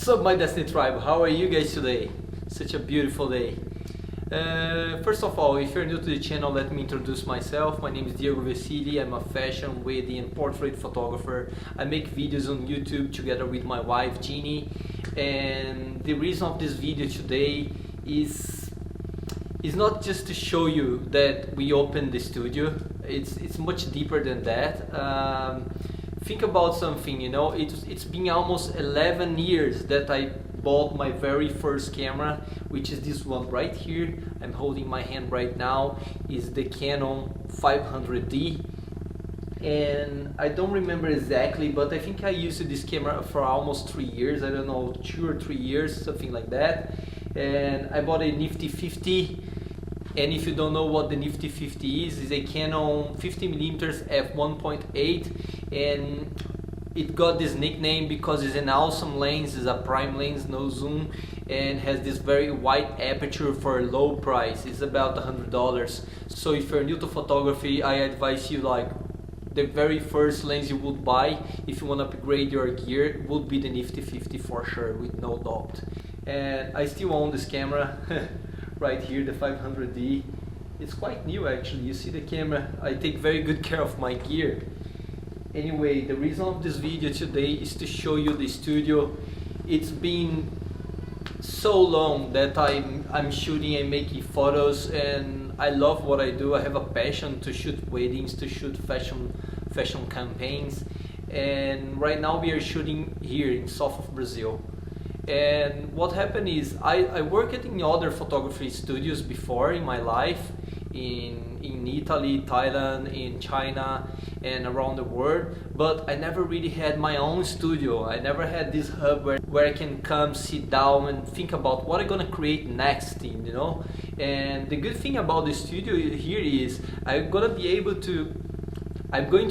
What's up, my Destiny tribe? How are you guys today? Such a beautiful day. First of all, if you're new to the channel, let me introduce myself. My name is Diego Vesili. I'm a fashion, wedding and portrait photographer. I make videos on YouTube together with my wife Jeannie, and the reason of this video today is not just to show you that we opened the studio. It's much deeper than that. Think about something, you know, it's been almost 11 years that I bought my very first camera, which is this one right here. I'm holding my hand right now, is the Canon 500D, and I don't remember exactly, but I think I used this camera for almost 3 years. I don't know, 2 or 3 years, something like that. And I bought a Nifty 50. And if you don't know what the Nifty 50 is a Canon 50mm f1.8, and it got this nickname because it's an awesome lens. It's a prime lens, no zoom, and has this very wide aperture for a low price. It's about $100. So if you're new to photography, I advise you, like, the very first lens you would buy if you want to upgrade your gear would be the Nifty 50 for sure, with no doubt. And I still own this camera. Right here, the 500D. It's quite new actually. You see the camera, I take very good care of my gear. Anyway, the reason of this video today is to show you the studio. It's been so long that I'm shooting and making photos, and I love what I do. I have a passion to shoot weddings, to shoot fashion campaigns, and right now we are shooting here in south of Brazil. And what happened is I worked in other photography studios before in my life, in Italy, Thailand, in China and around the world, but I never really had my own studio. I never had this hub where I can come, sit down and think about what I'm gonna create next, you know. And the good thing about the studio here is I'm going to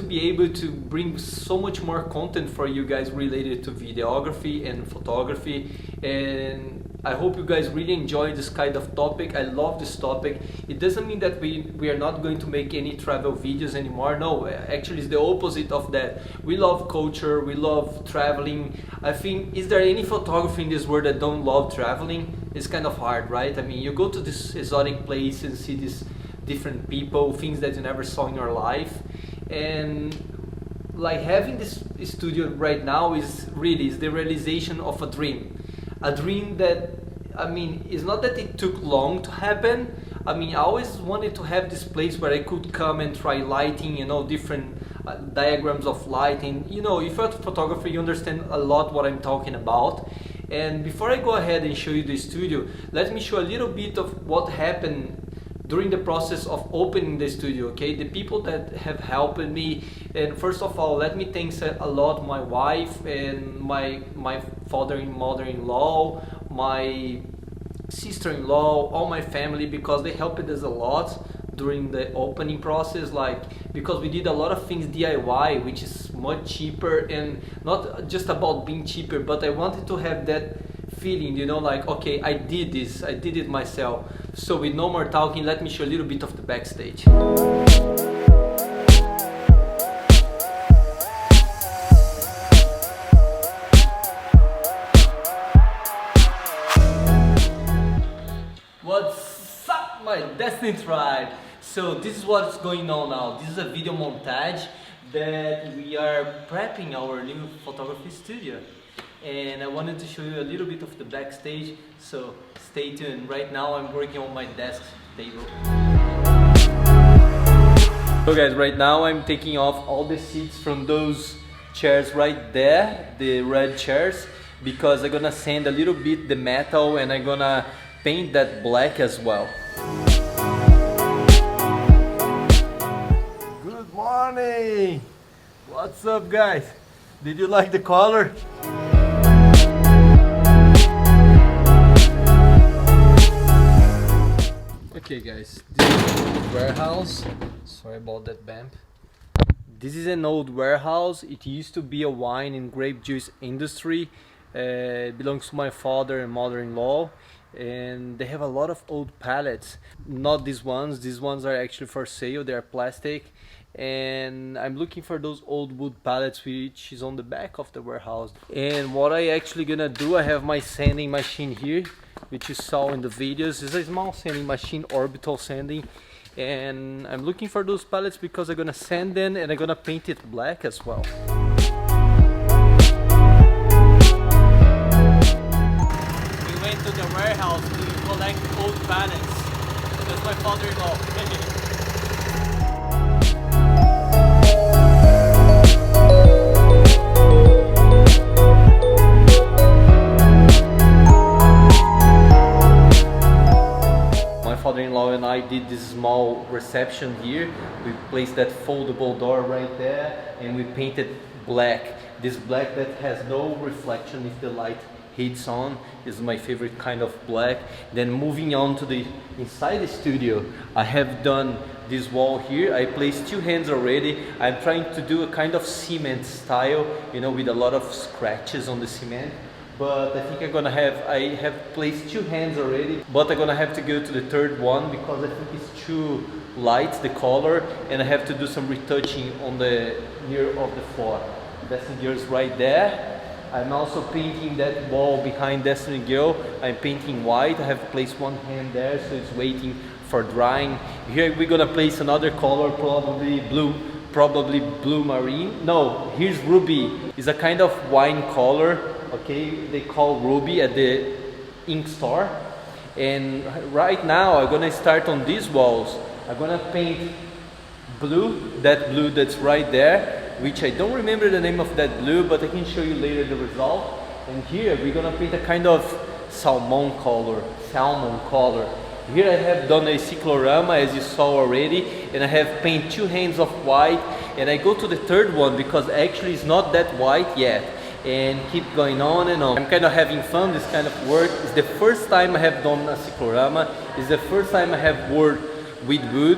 be able to bring so much more content for you guys related to videography and photography, and I hope you guys really enjoy this kind of topic. I love this topic. It doesn't mean that we are not going to make any travel videos anymore. No, actually it's the opposite of that. We love culture, we love traveling. I think, is there any photographer in this world that don't love traveling? It's kind of hard, right? I mean, you go to this exotic place and see these different people, things that you never saw in your life. And like having this studio right now is the realization of a dream that, I mean, it's not that it took long to happen. I mean, I always wanted to have this place where I could come and try lighting, you know, different diagrams of lighting. You know, if you're a photographer, you understand a lot what I'm talking about. And before I go ahead and show you the studio, let me show a little bit of what happened during the process of opening the studio, okay? The people that have helped me, and first of all, let me thank a lot my wife and my father and mother-in-law, my sister-in-law, all my family, because they helped us a lot during the opening process, like, because we did a lot of things DIY, which is much cheaper, and not just about being cheaper, but I wanted to have that feeling, you know, like, okay, I did this, I did it myself. So with no more talking, let me show a little bit of the backstage. What's up, my Destiny tribe? So this is what's going on now. This is a video montage that we are prepping our new photography studio. And I wanted to show you a little bit of the backstage, so stay tuned. Right now I'm working on my desk table. So guys, right now I'm taking off all the seats from those chairs right there, the red chairs, because I'm gonna sand a little bit the metal and I'm gonna paint that black as well. Good morning! What's up, guys? Did you like the color? Okay guys, this is an old warehouse. Sorry about that bump. This is an old warehouse. It used to be a wine and grape juice industry. It belongs to my father and mother-in-law. and they have a lot of old pallets. Not these ones are actually for sale, they are plastic, and I'm looking for those old wood pallets which is on the back of the warehouse. And what I actually gonna do, I have my sanding machine here, which you saw in the videos. It's a small sanding machine, orbital sanding, and I'm looking for those pallets because I'm gonna sand them and I'm gonna paint it black as well. We went to the warehouse to collect old pallets. That's my father-in-law. Father-in-law and I did this small reception here. We placed that foldable door right there and we painted black. This black that has no reflection if the light hits on is my favorite kind of black. Then moving on to the inside the studio, I have done this wall here. I placed two hands already. I'm trying to do a kind of cement style, you know, with a lot of scratches on the cement. But I think I have placed two hands already, but I'm gonna have to go to the third one because I think it's too light, the color, and I have to do some retouching on the near of the floor. Destiny Girl is right there. I'm also painting that wall behind Destiny Girl. I'm painting white. I have placed one hand there, so it's waiting for drying. Here we're gonna place another color, probably blue marine. No, here's ruby. It's a kind of wine color. Okay, they call ruby at the ink store. And right now I'm gonna start on these walls. I'm gonna paint blue that's right there, which I don't remember the name of that blue, but I can show you later the result. And here we're gonna paint a kind of salmon color. Here I have done a cyclorama, as you saw already, and I have painted two hands of white, and I go to the third one because actually it's not that white yet, and keep going on and on. I'm kind of having fun, this kind of work. It's the first time I have done a cyclorama. It's the first time I have worked with wood.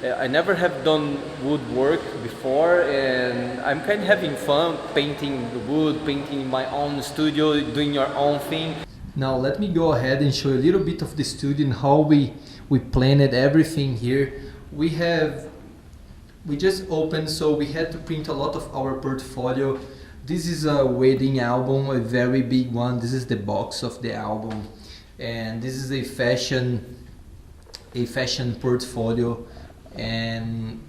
I never have done woodwork before, and I'm kind of having fun painting the wood, painting in my own studio, doing your own thing. Now let me go ahead and show you a little bit of the studio and how we planned everything here. We just opened, so we had to print a lot of our portfolio. This is a wedding album, a very big one. This is the box of the album, and this is a fashion portfolio, and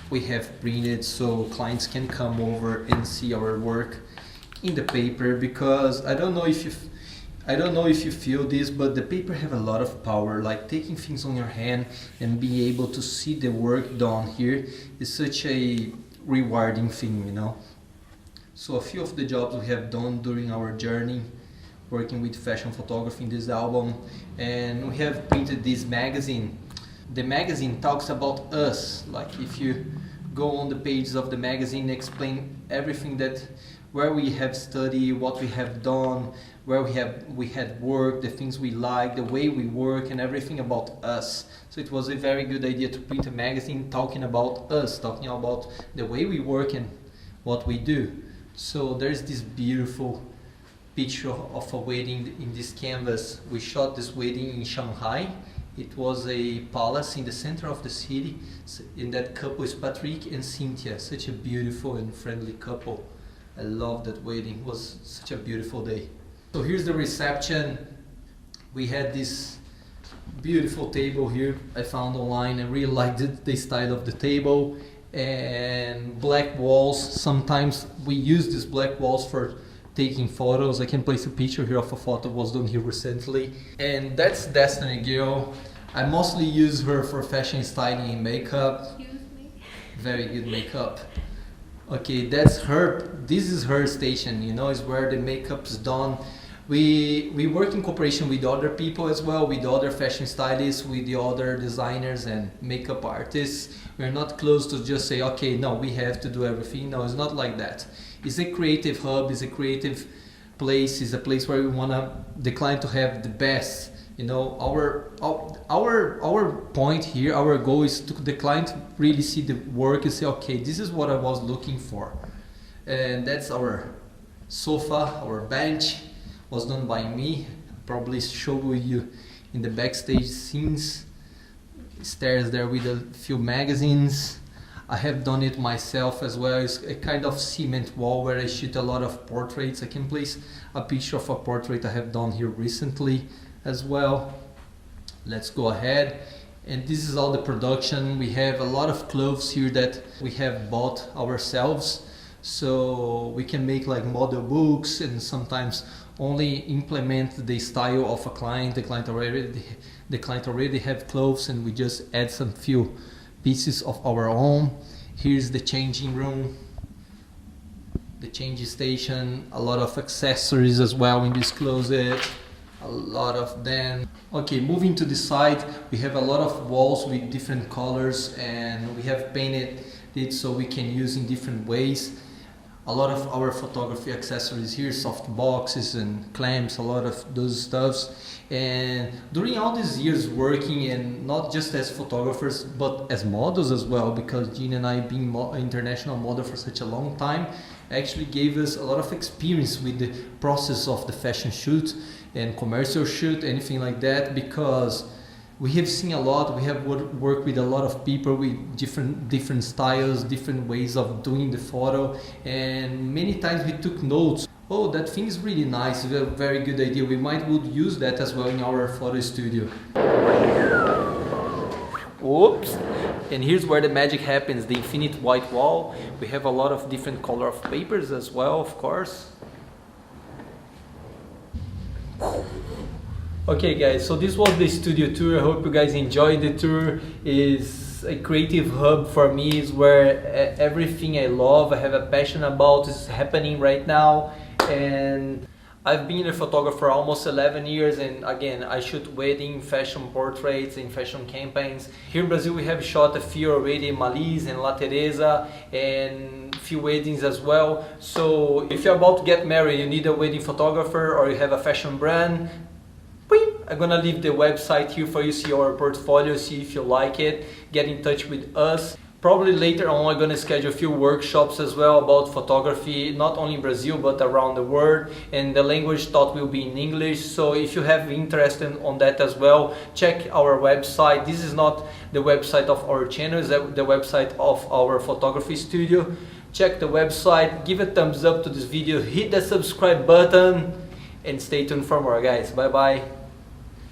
we have printed so clients can come over and see our work in the paper, because I don't know if you feel this, but the paper have a lot of power. Like taking things on your hand and being able to see the work done here is such a rewarding thing, you know. So a few of the jobs we have done during our journey working with fashion photography in this album, and we have printed this magazine. The magazine talks about us. Like if you go on the pages of the magazine, explain everything where we have studied, what we have done, where we had worked, the things we like, the way we work, and everything about us. So it was a very good idea to print a magazine talking about us, talking about the way we work and what we do. So there's this beautiful picture of a wedding in this canvas. We shot this wedding in Shanghai. It was a palace in the center of the city, and that couple is Patrick and Cynthia, such a beautiful and friendly couple. I love that wedding. It was such a beautiful day. So here's the reception. We had this beautiful table here I found online. I really liked the style of the table, and black walls. Sometimes we use these black walls for taking photos. I can place a picture here of a photo that was done here recently. And that's Destiny Girl. I mostly use her for fashion styling and makeup. Excuse me? Very good makeup. Okay, that's her. This is her station, you know, is where the makeup's done. We work in cooperation with other people as well, with other fashion stylists, with the other designers and makeup artists. We're not close to just say, okay, no, we have to do everything. No, it's not like that. It's a creative hub, it's a creative place, it's a place where we want the client to have the best. You know, our point here, our goal is to the client really see the work and say, okay, this is what I was looking for. And that's our sofa, our bench was done by me. probably show you in the backstage scenes. Stairs there with a few magazines. I have done it myself as well. It's a kind of cement wall where I shoot a lot of portraits. I can place a picture of a portrait I have done here recently as well. Let's go ahead. And this is all the production. We have a lot of clothes here that we have bought ourselves, so we can make like model books and sometimes only implement the style of a client. The client already have clothes and we just add some few pieces of our own. Here's the changing room, the changing station, a lot of accessories as well in this closet, a lot of them. Okay, moving to the side, we have a lot of walls with different colors and we have painted it so we can use in different ways. A lot of our photography accessories here, soft boxes and clamps, a lot of those stuffs. And during all these years working, and not just as photographers but as models as well, because Jean and I being international model for such a long time actually gave us a lot of experience with the process of the fashion shoot and commercial shoot, anything like that, because we have seen a lot. We have worked with a lot of people with different styles, different ways of doing the photo, and many times we took notes. Oh, that thing is really nice, a very good idea. We would use that as well in our photo studio. Oops! And here's where the magic happens, the infinite white wall. We have a lot of different color of papers as well, of course. Okay guys, so this was the studio tour. I hope you guys enjoyed the tour. It's a creative hub for me. It's where everything I love, I have a passion about is happening right now. And I've been a photographer almost 11 years, and again, I shoot wedding, fashion portraits and fashion campaigns. Here in Brazil we have shot a few already, Malise and La Teresa, and a few weddings as well. So if you're about to get married, you need a wedding photographer, or you have a fashion brand, I'm gonna leave the website here for you, see our portfolio, see if you like it, get in touch with us. Probably later on I'm gonna schedule a few workshops as well about photography, not only in Brazil but around the world, and the language taught will be in English. So if you have interest on that as well, check our website. This is not the website of our channel, it's the website of our photography studio. Check the website, give a thumbs up to this video, hit the subscribe button, and stay tuned for more guys. Bye bye.